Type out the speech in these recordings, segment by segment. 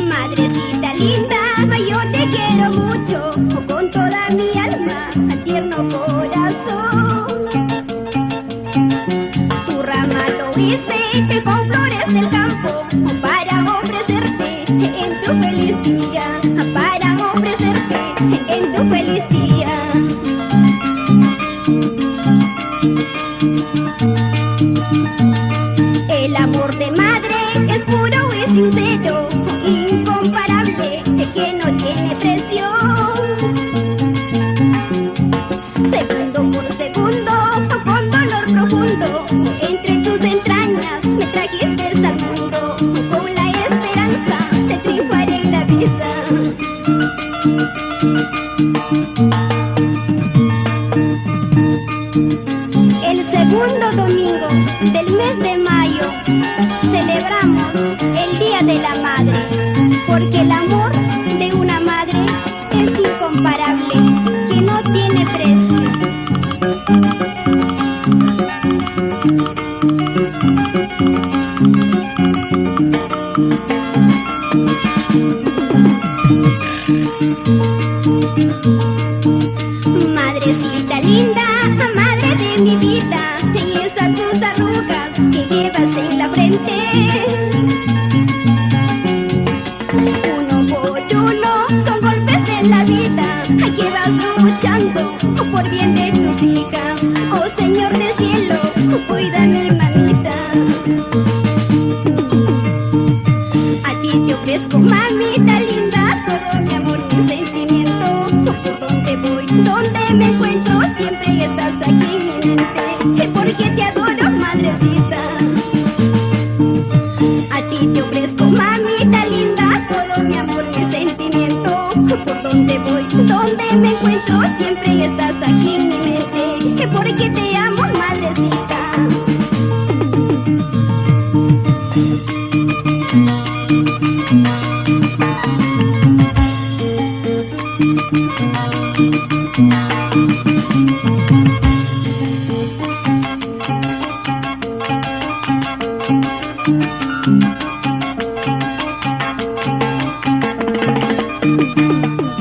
Madrecita linda, yo te quiero mucho, con toda mi alma, al tierno corazón. Tu rama lo hice con flores del campo, para ofrecerte en tu feliz día, para ofrecerte en tu feliz día. El amor de madre es puro y sincero, incomparable, que no tiene precio. Segundo por segundo, con dolor profundo, entre tus entrañas me trajiste al mundo, con la esperanza de triunfar en la vida. El segundo domingo del mes de mayo celebramos el Día de la Madre, porque el amor de una madre es incomparable, que no tiene precio. Madrecita linda, madre de mi vida, y esas tus arrugas que llevas en la frente. Uno por uno son golpes de la vida, que vas luchando por bien de tus hijas. Oh Señor del cielo, cuida mi mamita. A ti te ofrezco, mamita linda, todo mi amor, mi sentimiento. Por donde voy, donde me encuentro, siempre estás aquí en mi mente, porque te adoro, madrecita. A ti te ofrezco, mamita linda, todo mi amor, mi sentimiento. Por donde voy, donde me encuentro, siempre estás aquí en mi mente, porque te amo, madrecita.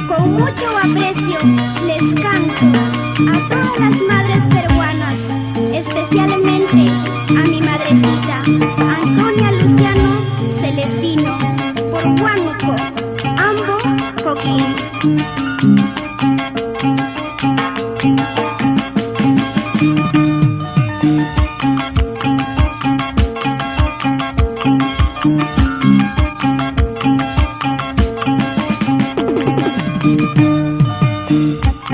Con mucho aprecio les canto a todas las madres peruanas, especialmente a mi madrecita Antonia Luciano Celestino, por Huánuco, Ambo, Coquín.